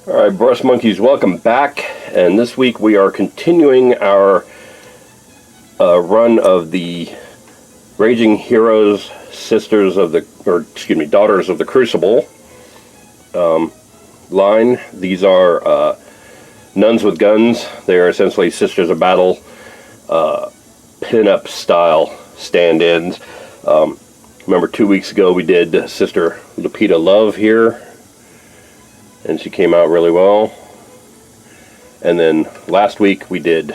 Alright, Brush Monkeys, welcome back. And this week we are continuing our run of the Raging Heroes, Daughters of the Crucible line. These are nuns with guns. They are essentially Sisters of Battle pin-up style stand-ins. Remember 2 weeks ago we did Sister Lupita Love here, and she came out really well. And then last week we did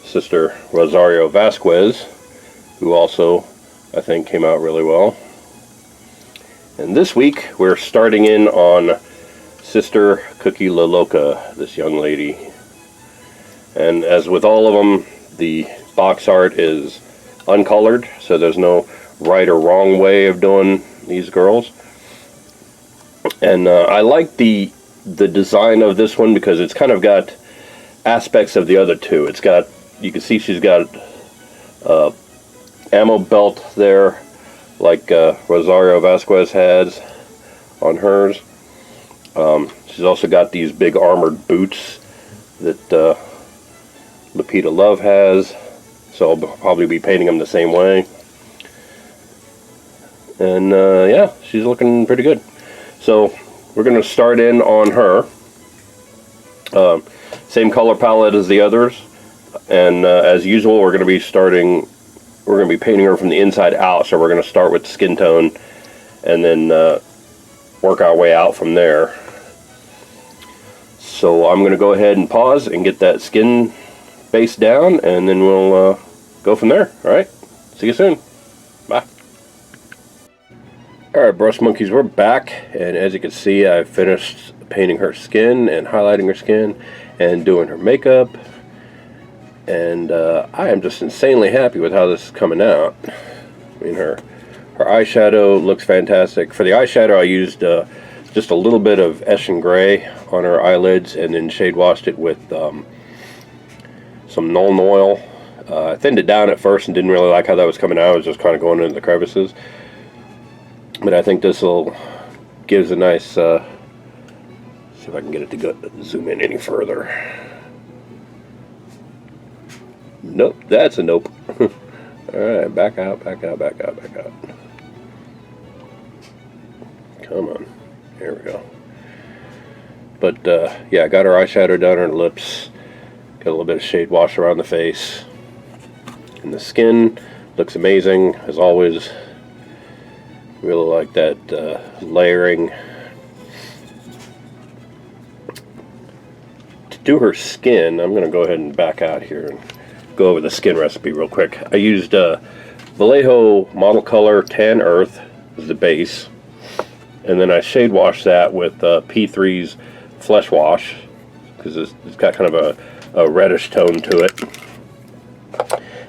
Sister Rosario Vasquez, who also I think came out really well. And this week we're starting in on Sister Cookie La Loca, this young lady. And as with all of them, the box art is uncolored, so there's no right or wrong way of doing these girls. And I like the design of this one because it's kind of got aspects of the other two. It's got, you can see she's got ammo belt there, like Rosario Vasquez has on hers. She's also got these big armored boots that Lupita Love has, so I'll probably be painting them the same way. And yeah, she's looking pretty good. So we're going to start in on her. Same color palette as the others, and as usual we're going to be painting her from the inside out. So we're going to start with skin tone and then work our way out from there. So I'm going to go ahead and pause and get that skin base down, and then we'll go from there. Alright, see you soon. Bye. Alright, Brush Monkeys, we're back, and as you can see I finished painting her skin and highlighting her skin and doing her makeup, and I am just insanely happy with how this is coming out. I mean, her eyeshadow looks fantastic. For the eyeshadow I used just a little bit of Eshin Gray on her eyelids and then shade washed it with some Nuln Oil. I thinned it down at first and didn't really like how that was coming out. It was just kind of going into the crevices. But I think this will gives a nice, see if I can get it to zoom in any further. Nope, that's a nope. Alright, back out. Come on, there we go. But yeah, I got her eyeshadow down her lips, got a little bit of shade wash around the face, and the skin looks amazing as always. Really like that layering. To do her skin, I'm going to go ahead and back out here and go over the skin recipe real quick. I used Vallejo Model Color Tan Earth as the base, and then I shade washed that with P3's Flesh Wash because it's got kind of a reddish tone to it.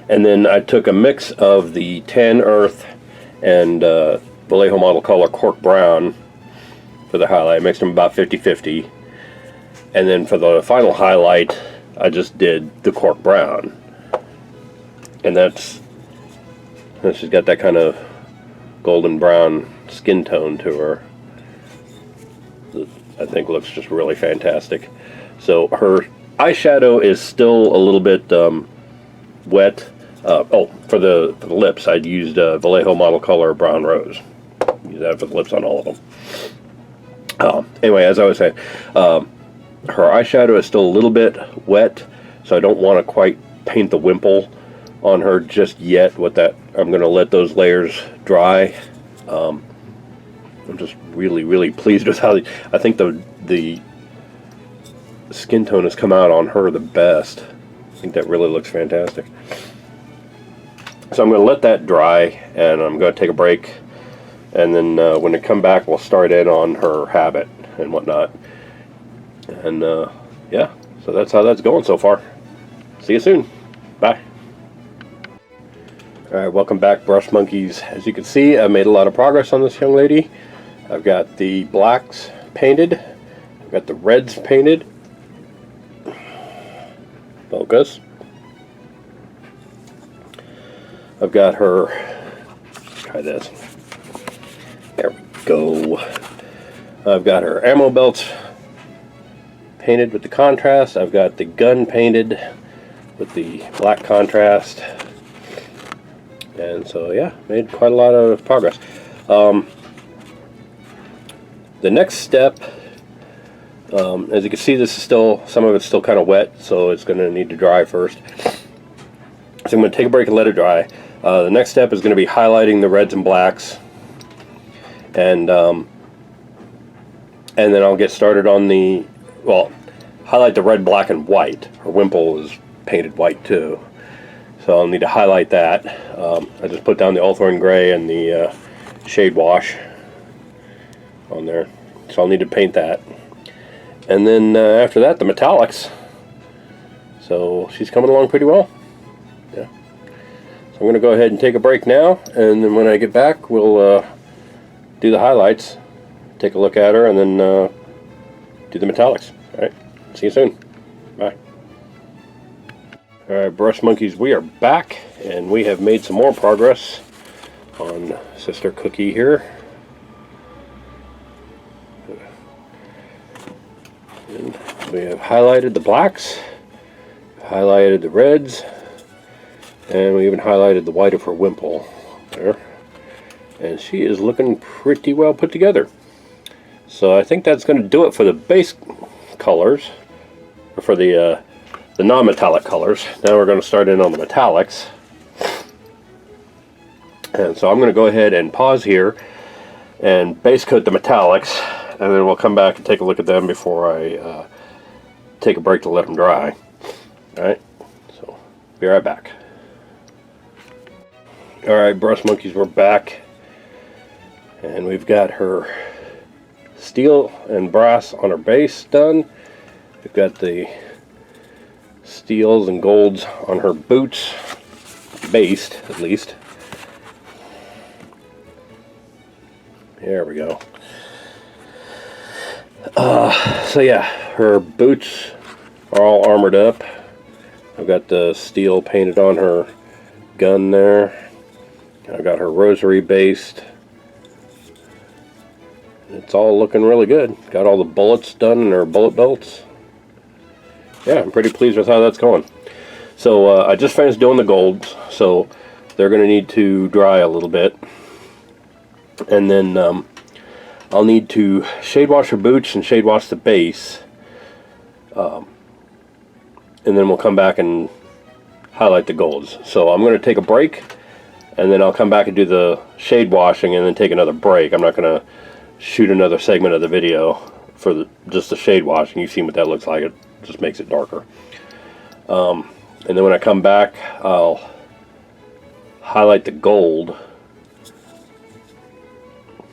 And then I took a mix of the Tan Earth and Vallejo Model Color Cork Brown for the highlight. I mixed them about 50-50. And then for the final highlight, I just did the Cork Brown. And she's got that kind of golden brown skin tone to her that I think looks just really fantastic. So her eyeshadow is still a little bit wet. For the lips, I'd used Vallejo Model Color Brown Rose. Use that for the lips on all of them. Anyway, as I was saying, her eyeshadow is still a little bit wet, so I don't want to quite paint the wimple on her just yet with that. I'm going to let those layers dry. I'm just really pleased with how I think the skin tone has come out on her the best. I think that really looks fantastic. So I'm going to let that dry, and I'm going to take a break, and then when I come back we'll start in on her habit and whatnot. And yeah, so that's how that's going so far. See you soon. Bye. Alright, welcome back, Brush Monkeys. As you can see, I made a lot of progress on this young lady. I've got the blacks painted, I've got the reds painted. Focus. I've got her, let's try this. There we go. I've got her ammo belts painted with the contrast. I've got the gun painted with the black contrast. And so yeah, made quite a lot of progress. The next step, as you can see, this is still, some of it's still kind of wet, so it's going to need to dry first. So I'm going to take a break and let it dry. The next step is going to be highlighting the reds and blacks, and then I'll get started on the, well, highlight the red, black, and white. Her wimple is painted white too, so I'll need to highlight that. I just put down the Ulthorn Gray and the shade wash on there, so I'll need to paint that. And then after that, the metallics. So she's coming along pretty well. Yeah. So I'm going to go ahead and take a break now, and then when I get back, we'll do the highlights, take a look at her, and then do the metallics. All right. See you soon. Bye. All right, brush monkeys, we are back, and we have made some more progress on Sister Cookie here. And we have highlighted the blacks, highlighted the reds, and we even highlighted the white of her wimple there. And she is looking pretty well put together. So I think that's going to do it for the base colors, or for the non-metallic colors. Now we're going to start in on the metallics. And so I'm going to go ahead and pause here and base coat the metallics, and then we'll come back and take a look at them before I take a break to let them dry. Alright, so be right back. Alright, brush monkeys, we're back, and we've got her steel and brass on her base done. We've got the steels and golds on her boots, based at least. There we go. So yeah, her boots are all armored up. I've got the steel painted on her gun there. I've got her rosary based. It's all looking really good. Got all the bullets done in her bullet belts. Yeah, I'm pretty pleased with how that's going. So I just finished doing the golds, so they're going to need to dry a little bit. And then I'll need to shade wash her boots and shade wash the base. And then we'll come back and highlight the golds. So I'm going to take a break, and then I'll come back and do the shade washing and then take another break. I'm not going to shoot another segment of the video for just the shade washing. You've seen what that looks like. It just makes it darker. And then when I come back, I'll highlight the gold,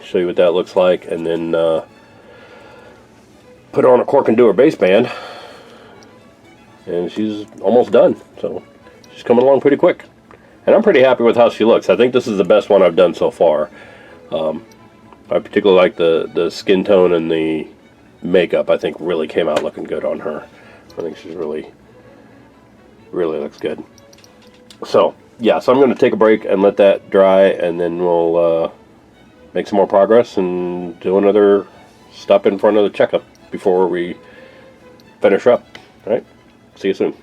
show you what that looks like, and then put her on a cork and do her base band, and she's almost done. So she's coming along pretty quick, and I'm pretty happy with how she looks. I think this is the best one I've done so far. I particularly like the skin tone, and the makeup I think really came out looking good on her. I think she's really looks good. So yeah, so I'm going to take a break and let that dry, and then we'll make some more progress and do another stop in for another checkup before we finish up. Alright, see you soon.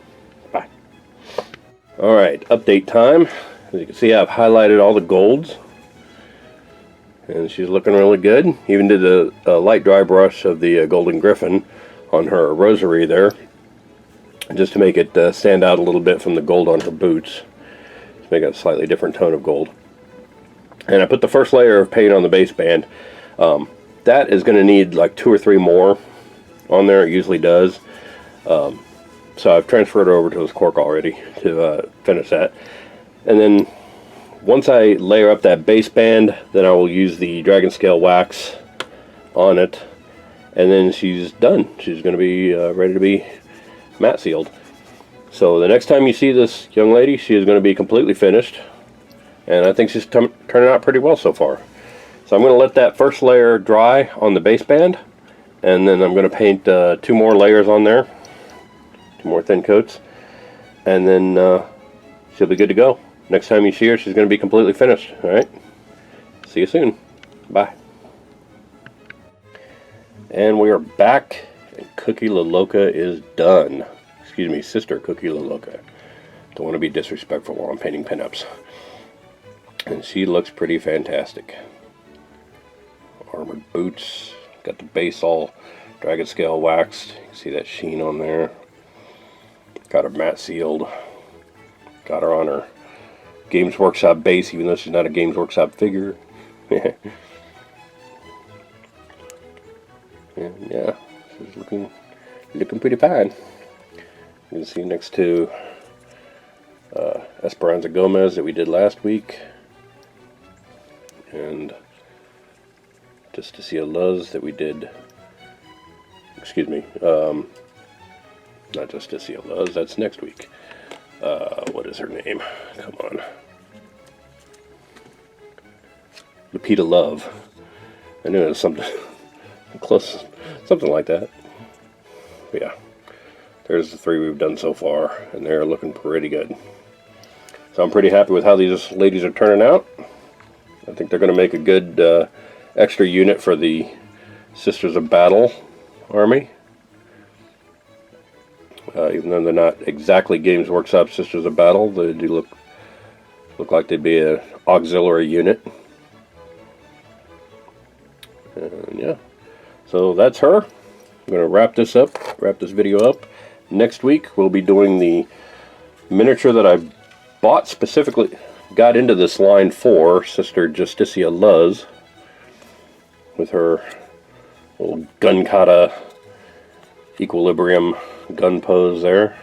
Bye. Alright, update time. As you can see, I've highlighted all the golds, and she's looking really good. Even did a light dry brush of the Golden Griffin on her rosary there, just to make it stand out a little bit from the gold on her boots, to make it a slightly different tone of gold. And I put the first layer of paint on the base band. That is going to need like 2 or 3 more on there. It usually does. So I've transferred it over to this cork already to finish that. And then once I layer up that base band, then I will use the dragon scale wax on it, and then she's done. She's going to be ready to be matte sealed. So the next time you see this young lady, she is going to be completely finished, and I think she's turning out pretty well so far. So I'm going to let that first layer dry on the base band, and then I'm going to paint 2 more layers on there, 2 more thin coats, and then she'll be good to go. Next time you see her, she's going to be completely finished. Alright, see you soon. Bye. And we are back, And Cookie La Loca is done. Excuse me, Sister Cookie La Loca. Don't want to be disrespectful while I'm painting pinups. And she looks pretty fantastic. Armored boots. Got the base all dragon scale waxed. You can see that sheen on there. Got her matte sealed. Got her on her Games Workshop base, even though she's not a Games Workshop figure. And yeah, she's looking pretty fine. You can see next to Esperanza Gomez that we did last week, and Justicia Luz that we did. Excuse me, not Justicia Luz. That's next week. What is her name? Come on. Lupita Love. I knew it was something close, something like that. But yeah, there's the 3 we've done so far, and they're looking pretty good. So I'm pretty happy with how these ladies are turning out. I think they're going to make a good extra unit for the Sisters of Battle army. Even though they're not exactly Games Workshop Sisters of Battle, they do look like they'd be an auxiliary unit. And yeah, so that's her. I'm going to wrap this video up. Next week we'll be doing the miniature that I bought specifically, got into this line for Sister Justicia Luz, with her little gun kata equilibrium gun pose there.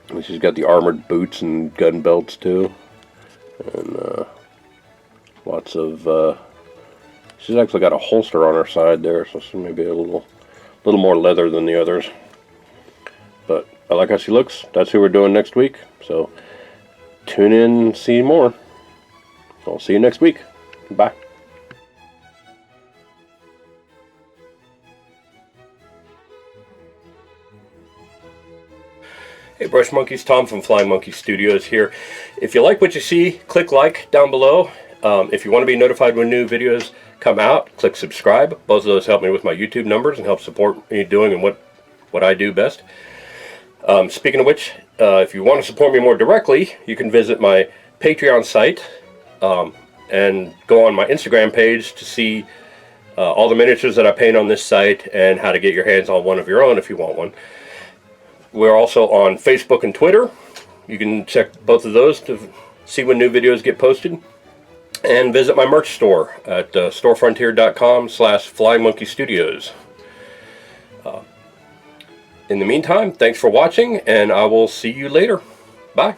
And she's got the armored boots and gun belts too, and lots of she's actually got a holster on her side there, so she may be a little more leather than the others. But I like how she looks. That's who we're doing next week, so tune in and see more. I'll see you next week. Bye. Hey Brush Monkeys, Tom from Flying Monkey Studios here. If you like what you see, click like down below. If you want to be notified when new videos come out, click subscribe. Both of those help me with my YouTube numbers and help support me doing and what I do best. Speaking of which, if you want to support me more directly, you can visit my Patreon site and go on my Instagram page to see all the miniatures that I paint on this site and how to get your hands on one of your own if you want one. We're also on Facebook and Twitter. You can check both of those to see when new videos get posted. And visit my merch store at storefrontier.com/flyingmonkeystudios. In the meantime, thanks for watching, and I will see you later. Bye.